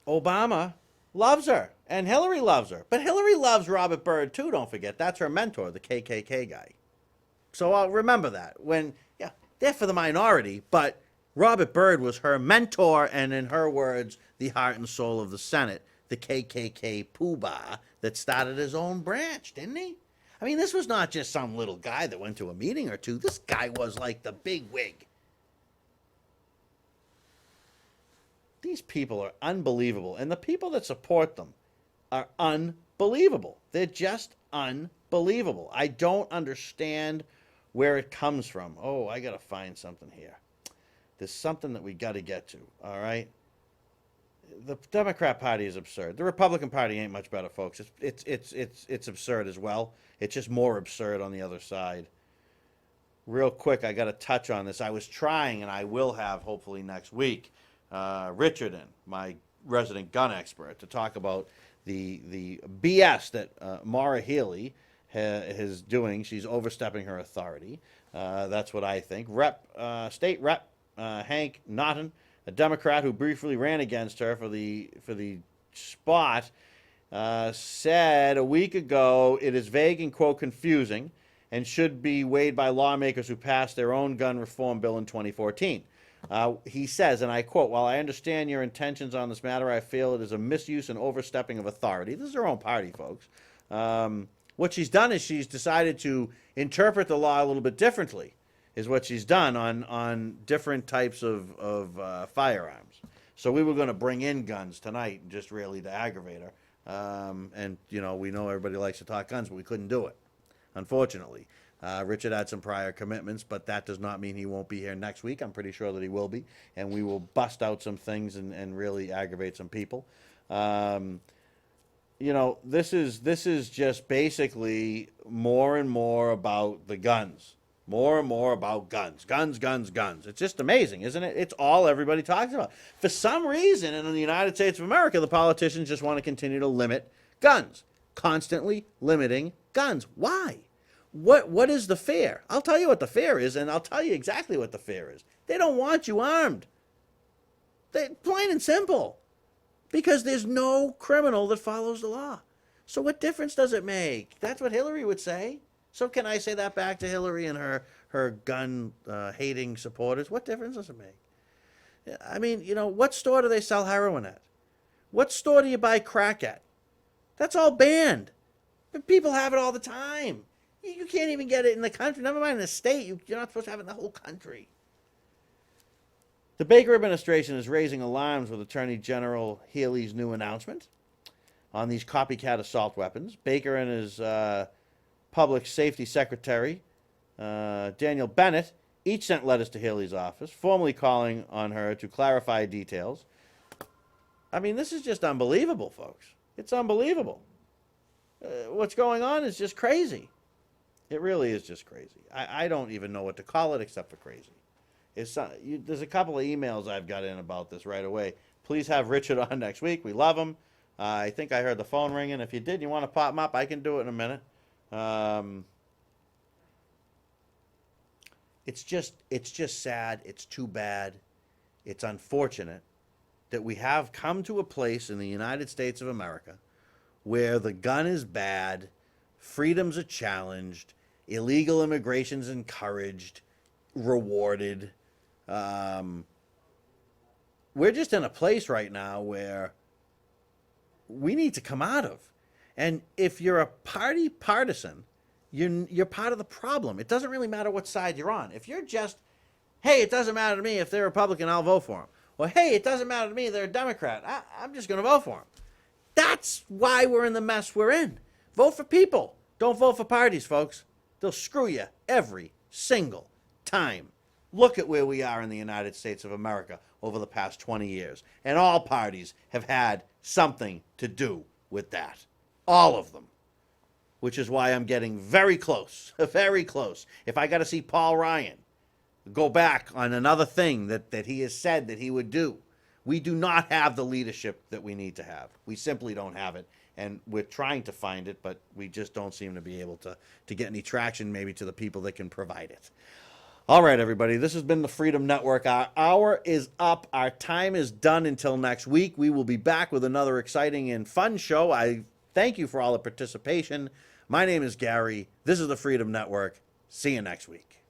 Obama loves her, and Hillary loves her. But Hillary loves Robert Byrd, too, don't forget. That's her mentor, the KKK guy. So I'll remember that. They're for the minority, but Robert Byrd was her mentor, and in her words, the heart and soul of the Senate, the KKK poobah that started his own branch, didn't he? I mean, this was not just some little guy that went to a meeting or two. This guy was like the big wig. These people are unbelievable, and the people that support them are unbelievable. They're just unbelievable. I don't understand where it comes from. Oh, I got to find something here. There's something that we got to get to, all right? The Democrat Party is absurd. The Republican Party ain't much better, folks. It's absurd as well. It's just more absurd on the other side. Real quick, I got to touch on this. I was trying, and I will have hopefully next week, Richard in, my resident gun expert, to talk about the BS that Maura Healey is doing. She's overstepping her authority. That's what I think. State Rep Hank Naughton, a Democrat who briefly ran against her for the spot, said a week ago, it is vague and, quote, confusing, and should be weighed by lawmakers who passed their own gun reform bill in 2014. He says, and I quote, "While I understand your intentions on this matter, I feel it is a misuse and overstepping of authority." This is her own party, folks. What she's done is she's decided to interpret the law a little bit differently, is what she's done on different types of firearms. So we were going to bring in guns tonight, just really to aggravate her. And, you know, we know everybody likes to talk guns, but we couldn't do it, unfortunately. Richard had some prior commitments, but that does not mean he won't be here next week. I'm pretty sure that he will be, and we will bust out some things and really aggravate some people. You know, this is just basically more and more about the guns. More and more about guns. Guns, guns, guns. It's just amazing, isn't it? It's all everybody talks about. For some reason, in the United States of America, the politicians just want to continue to limit guns. Constantly limiting guns. Why? What is the fear? I'll tell you what the fear is, and I'll tell you exactly what the fear is. They don't want you armed. Plain and simple. Because there's no criminal that follows the law. So what difference does it make? That's what Hillary would say. So can I say that back to Hillary and her gun hating supporters? What difference does it make? I mean, you know, what store do they sell heroin at? What store do you buy crack at? That's all banned. But people have it all the time. You can't even get it in the country. Never mind in the state. You're not supposed to have it in the whole country. The Baker administration is raising alarms with Attorney General Healey's new announcement on these copycat assault weapons. Baker and his Public Safety Secretary, Daniel Bennett, each sent letters to Healey's office, formally calling on her to clarify details. I mean, this is just unbelievable, folks. It's unbelievable. What's going on is just crazy. It really is just crazy. I don't even know what to call it except for crazy. There's a couple of emails I've got in about this right away. Please have Richard on next week. We love him. I think I heard the phone ringing. If you did, you want to pop him up, I can do it in a minute. It's just sad. It's too bad. It's unfortunate that we have come to a place in the United States of America where the gun is bad, freedoms are challenged, illegal immigration's encouraged, rewarded. We're just in a place right now where we need to come out of. And if you're a party partisan, you're part of the problem. It doesn't really matter what side you're on. If you're just, hey, it doesn't matter to me if they're Republican, I'll vote for them. Or, hey, it doesn't matter to me if they're a Democrat, I'm just going to vote for them. That's why we're in the mess we're in. Vote for people. Don't vote for parties, folks. They'll screw you every single time. Look at where we are in the United States of America over the past 20 years. And all parties have had something to do with that. All of them. Which is why I'm getting very close, very close. If I got to see Paul Ryan go back on another thing that he has said that he would do, we do not have the leadership that we need to have. We simply don't have it. And we're trying to find it, but we just don't seem to be able to get any traction maybe to the people that can provide it. All right, everybody, this has been the Freedom Network. Our hour is up. Our time is done until next week. We will be back with another exciting and fun show. I thank you for all the participation. My name is Gary. This is the Freedom Network. See you next week.